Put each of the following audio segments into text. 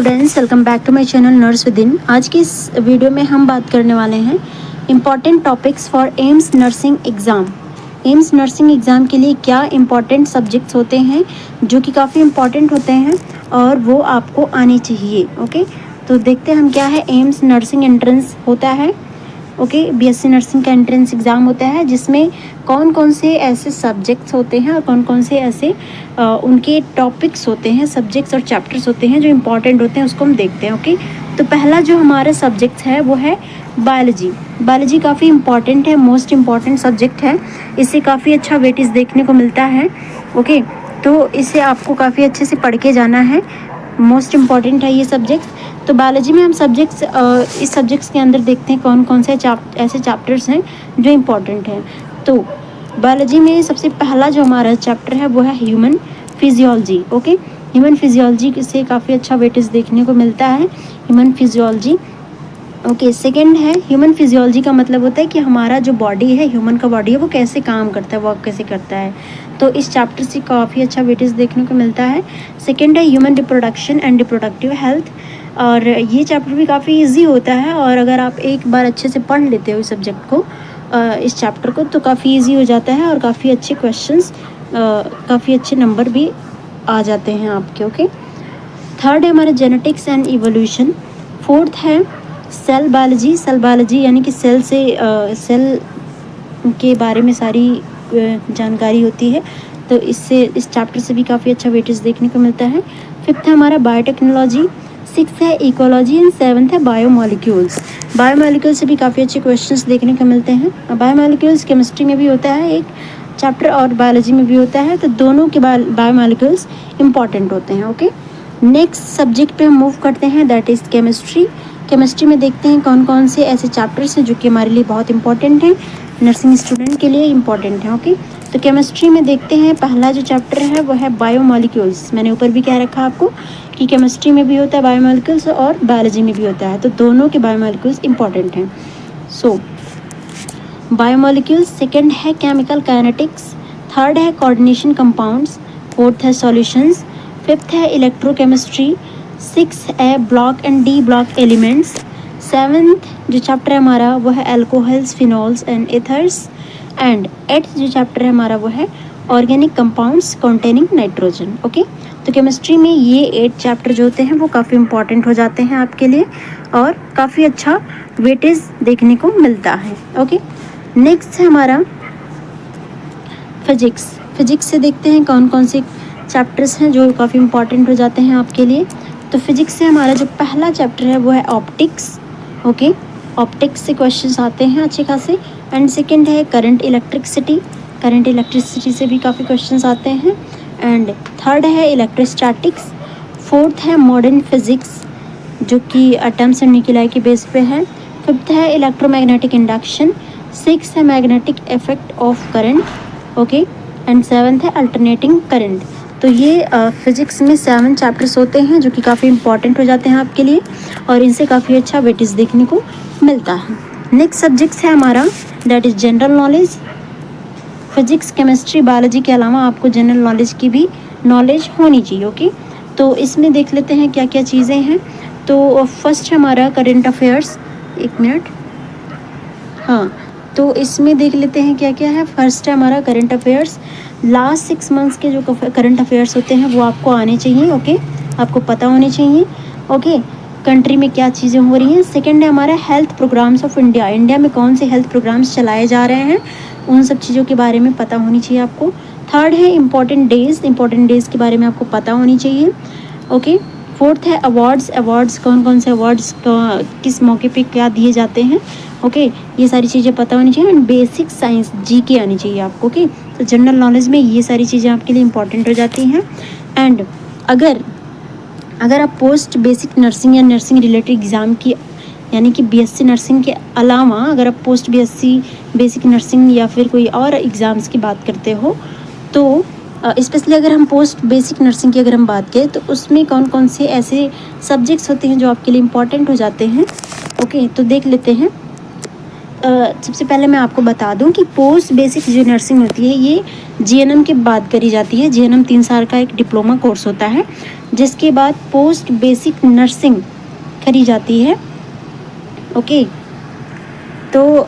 Students, welcome back to my channel nurse within. आज की इस वीडियो में हम बात करने वाले हैं important topics for AIIMS nursing exam. AIIMS nursing exam के लिए क्या इम्पॉर्टेंट सब्जेक्ट्स होते हैं जो कि काफ़ी इम्पॉर्टेंट होते हैं और वो आपको आने चाहिए। ओके, तो देखते हैं हम क्या है। एम्स नर्सिंग एंट्रेंस होता है, बीएससी नर्सिंग का एंट्रेंस एग्ज़ाम होता है जिसमें कौन कौन से ऐसे सब्जेक्ट्स होते हैं और कौन कौन से ऐसे उनके टॉपिक्स होते हैं, सब्जेक्ट्स और चैप्टर्स होते हैं जो इम्पॉर्टेंट होते हैं, उसको हम देखते हैं। ओके, तो पहला जो हमारा सब्जेक्ट है वो है बायोलॉजी। बायोलॉजी काफ़ी इम्पॉर्टेंट है, मोस्ट इम्पॉर्टेंट सब्जेक्ट है। इससे काफ़ी अच्छा वेटेज देखने को मिलता है। ओके, तो इसे आपको काफ़ी अच्छे से पढ़ के जाना है, मोस्ट इम्पॉर्टेंट है ये सब्जेक्ट। तो बायोलॉजी में हम सब्जेक्ट्स इस सब्जेक्ट्स के अंदर देखते हैं कौन कौन से ऐसे चैप्टर्स हैं जो इम्पॉर्टेंट हैं। तो बायोलॉजी में सबसे पहला जो हमारा चैप्टर है वो है human physiology. Okay, human physiology से काफ़ी अच्छा वेटेज देखने को मिलता है, ह्यूमन फिजियोलॉजी। ओके, सेकंड है ह्यूमन फिजियोलॉजी का मतलब होता है कि हमारा जो बॉडी है, ह्यूमन का बॉडी है, वो कैसे काम करता है, वर्क कैसे करता है। तो इस चैप्टर से काफ़ी अच्छा वेटेज देखने को मिलता है। सेकंड है human reproduction and reproductive health, और ये चैप्टर भी काफ़ी इजी होता है और अगर आप एक बार अच्छे से पढ़ लेते हो इस सब्जेक्ट को, इस चैप्टर को, तो काफ़ी इजी हो जाता है और काफ़ी अच्छे क्वेश्चंस, काफ़ी अच्छे नंबर भी आ जाते हैं आपके। ओके, थर्ड है हमारा जेनेटिक्स एंड इवोल्यूशन। फोर्थ है सेल बायोलॉजी। सेल बायोलॉजी यानी कि सेल से सेल के बारे में सारी जानकारी होती है, तो इससे इस चैप्टर से भी काफ़ी अच्छा वेटेज देखने को मिलता है। फिफ्थ है हमारा बायोटेक्नोलॉजी। सिक्स है इकोलॉजी एंड सेवन्थ है बायोमोलिक्यूल्स। बायोमोलिक्यूल्स से भी काफ़ी अच्छे क्वेश्चंस देखने को मिलते हैं। बायोमोलिक्यूल्स केमिस्ट्री में भी होता है एक चैप्टर और बायोलॉजी में भी होता है, तो दोनों के बायोमोलिक्यूल्स इंपॉर्टेंट होते हैं। ओके, नेक्स्ट सब्जेक्ट पे हम मूव करते हैं, दैट इज़ केमिस्ट्री। केमिस्ट्री में देखते हैं कौन कौन से ऐसे चैप्टर्स हैं जो कि हमारे लिए बहुत इंपॉर्टेंट हैं, नर्सिंग स्टूडेंट के लिए इंपॉर्टेंट है। ओके, तो केमिस्ट्री में देखते हैं पहला जो चैप्टर है वो है बायोमोलिक्यूल्स। मैंने ऊपर भी कह रखा आपको कि केमिस्ट्री में भी होता है बायोमोलिक्यूल्स और बायोलॉजी में भी होता है, तो दोनों के बायोमोलिक्यूल्स इंपॉर्टेंट हैं। So biomolecules. सेकंड है केमिकल काइनेटिक्स। थर्ड है कोऑर्डिनेशन कंपाउंड्स। फोर्थ है सॉल्यूशंस। फिफ्थ है इलेक्ट्रोकेमिस्ट्री। सिक्स है block and D block elements. Seventh जो चैप्टर है हमारा वो है alcohols, phenols and ethers. And eighth जो चैप्टर है हमारा वो है organic compounds containing nitrogen. Okay, तो केमिस्ट्री में ये 8 चैप्टर जो होते हैं वो काफ़ी इंपॉर्टेंट हो जाते हैं आपके लिए और काफ़ी अच्छा वेटेज देखने को मिलता है। ओके, नेक्स्ट है हमारा फिजिक्स। फिजिक्स से देखते हैं कौन कौन से चैप्टर्स हैं जो काफ़ी इंपॉर्टेंट हो जाते हैं आपके लिए। तो फिजिक्स से हमारा जो पहला चैप्टर है वो है ऑप्टिक्स। ओके, ऑप्टिक्स से क्वेश्चंस आते हैं अच्छे खासे। एंड सेकंड है करंट इलेक्ट्रिसिटी। करंट इलेक्ट्रिसिटी से भी काफ़ी क्वेश्चंस आते हैं। एंड थर्ड है इलेक्ट्रोस्टैटिक्स। फोर्थ है मॉडर्न फिजिक्स जो कि एटम्स एंड न्यूक्लियाई के बेस पे है। फिफ्थ है इलेक्ट्रोमैग्नेटिक इंडक्शन। सिक्स है magnetic effect of current. Okay, and seventh है अल्टरनेटिंग करंट। तो ये फिज़िक्स में 7 चैप्टर्स होते हैं जो कि काफ़ी इंपॉर्टेंट हो जाते हैं आपके लिए और इनसे काफ़ी अच्छा वेटेज देखने को मिलता है। नेक्स्ट सब्जेक्ट्स है हमारा that is general knowledge. Physics, chemistry, biology के अलावा आपको जनरल नॉलेज की भी नॉलेज होनी चाहिए। ओके, तो इसमें देख लेते हैं क्या क्या चीज़ें हैं। तो फर्स्ट है हमारा करंट अफेयर्स। एक मिनट, हाँ, तो इसमें देख लेते हैं क्या क्या है। फर्स्ट है हमारा करंट अफेयर्स। लास्ट 6 मंथ्स के जो करंट अफेयर्स होते हैं वो आपको आने चाहिए। ओके, आपको पता होने चाहिए। ओके, कंट्री में क्या चीज़ें हो रही हैं। सेकंड है हमारा health programmes of India. India में कौन से हेल्थ प्रोग्राम्स चलाए जा रहे हैं, उन सब चीज़ों के बारे में पता होनी चाहिए आपको। थर्ड है इम्पॉर्टेंट डेज़। इम्पॉर्टेंट डेज़ के बारे में आपको पता होनी चाहिए। ओके, फोर्थ है अवार्ड्स। अवार्ड्स कौन कौन से अवार्ड्स किस मौके पे क्या दिए जाते हैं। ओके, ये सारी चीज़ें पता होनी चाहिए। एंड बेसिक साइंस जीके आनी चाहिए आपको। ओके, तो जनरल नॉलेज में ये सारी चीज़ें आपके लिए इंपॉर्टेंट हो जाती हैं। एंड अगर आप पोस्ट बेसिक नर्सिंग या नर्सिंग रिलेटेड एग्ज़ाम की यानी कि बीएससी नर्सिंग के अलावा अगर आप पोस्ट बीएससी बेसिक नर्सिंग या फिर कोई और एग्ज़ाम्स की बात करते हो, तो स्पेशली अगर हम पोस्ट बेसिक नर्सिंग की अगर हम बात करें तो उसमें कौन कौन से ऐसे सब्जेक्ट्स होते हैं जो आपके लिए इम्पॉर्टेंट हो जाते हैं। ओके, तो देख लेते हैं। सबसे पहले मैं आपको बता दूं कि पोस्ट बेसिक जो नर्सिंग होती है ये जीएनएम के बाद करी जाती है। जीएनएम 3 साल का एक डिप्लोमा कोर्स होता है, जिसके बाद पोस्ट बेसिक नर्सिंग करी जाती है। ओके, तो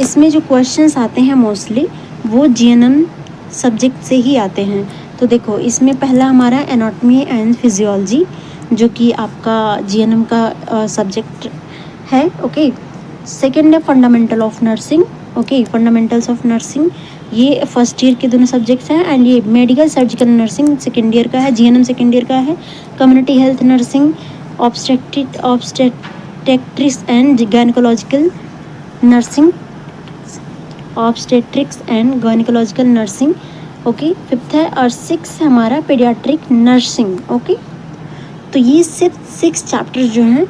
इसमें जो क्वेश्चंस आते हैं मोस्टली वो जीएनएम सब्जेक्ट से ही आते हैं। तो देखो, इसमें पहला हमारा एनाटॉमी एंड फिजियोलॉजी, जो कि आपका जीएनएम का सब्जेक्ट है। ओके, सेकेंड है fundamental of nursing. Okay, fundamentals of nursing ये फर्स्ट ईयर के दोनों सब्जेक्ट्स हैं। एंड ये medical surgical nursing second year का है, जीएनएम सेकेंड ईयर का है। Community health nursing, obstetrics and gynaecological nursing, obstetrics and gynaecological nursing. Okay, fifth है और सिक्स है हमारा पेडियाट्रिक नर्सिंग। ओके, तो ये सिर्फ 6 चैप्टर्स जो हैं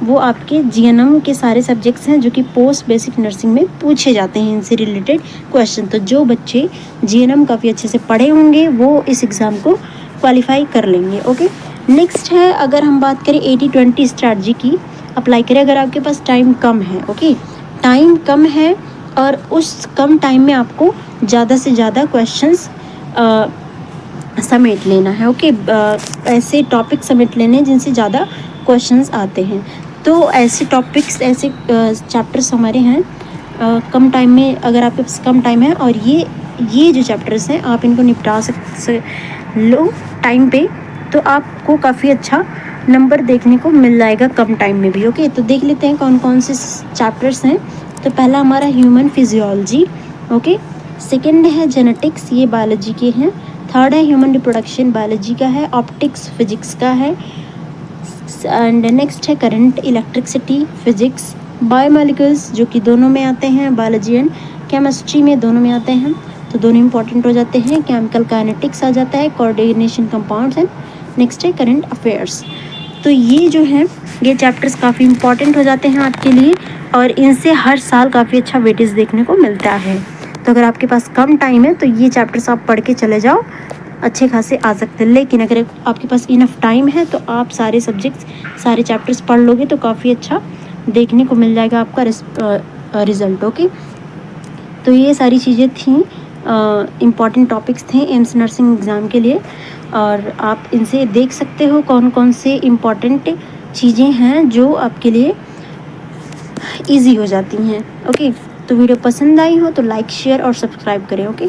वो आपके जीएनएम के सारे सब्जेक्ट्स हैं, जो कि पोस्ट बेसिक नर्सिंग में पूछे जाते हैं, इनसे रिलेटेड क्वेश्चन। तो जो बच्चे जीएनएम काफ़ी अच्छे से पढ़े होंगे वो इस एग्ज़ाम को क्वालिफाई कर लेंगे। ओके, नेक्स्ट है, अगर हम बात करें 80-20 स्ट्रैटेजी की अप्लाई करें अगर आपके पास टाइम कम है। ओके, टाइम कम है और उस कम टाइम में आपको ज़्यादा से ज़्यादा क्वेश्चंस समेट लेना है। ओके, ऐसे टॉपिक समेट लेने हैं जिनसे ज़्यादा क्वेश्चंस आते हैं। तो ऐसे टॉपिक्स, ऐसे चैप्टर्स हमारे हैं कम टाइम में, अगर आपके पास कम टाइम है और ये जो चैप्टर्स हैं आप इनको निपटा लो टाइम पे, तो आपको काफ़ी अच्छा नंबर देखने को मिल जाएगा कम टाइम में भी। ओके, तो देख लेते हैं कौन कौन से चैप्टर्स हैं। तो पहला हमारा ह्यूमन फिजियोलॉजी। ओके, सेकेंड है जेनेटिक्स, ये बायोलॉजी के हैं। थर्ड है ह्यूमन रिप्रोडक्शन, बायोलॉजी का है। ऑप्टिक्स फिजिक्स का है। एंड नेक्स्ट है करंट, इलेक्ट्रिसिटी, फिजिक्स। बायोमोलिक्यूल्स, जो कि दोनों में आते हैं, बायोलॉजी एंड केमिस्ट्री में दोनों में आते हैं, तो दोनों इंपॉर्टेंट हो जाते हैं। केमिकल काइनेटिक्स आ जाता है, कोऑर्डिनेशन कंपाउंड्स एंड नेक्स्ट है करंट अफेयर्स। तो ये जो है ये चैप्टर्स काफ़ी इंपॉर्टेंट हो जाते हैं आपके लिए, और इनसे हर साल काफ़ी अच्छा वेटेज देखने को मिलता है। तो अगर आपके पास कम टाइम है तो ये चैप्टर्स आप पढ़ के चले जाओ, अच्छे खासे आ सकते हैं। लेकिन अगर आपके पास इनफ टाइम है तो आप सारे सब्जेक्ट्स, सारे चैप्टर्स पढ़ लोगे तो काफ़ी अच्छा देखने को मिल जाएगा आपका रिज़ल्ट। ओके, तो ये सारी चीज़ें थी, इम्पॉर्टेंट टॉपिक्स थे एम्स नर्सिंग एग्ज़ाम के लिए, और आप इनसे देख सकते हो कौन कौन से इम्पॉर्टेंट चीज़ें हैं जो आपके लिए ईजी हो जाती हैं। ओके, तो वीडियो पसंद आई हो तो लाइक, शेयर और सब्सक्राइब करें। ओके।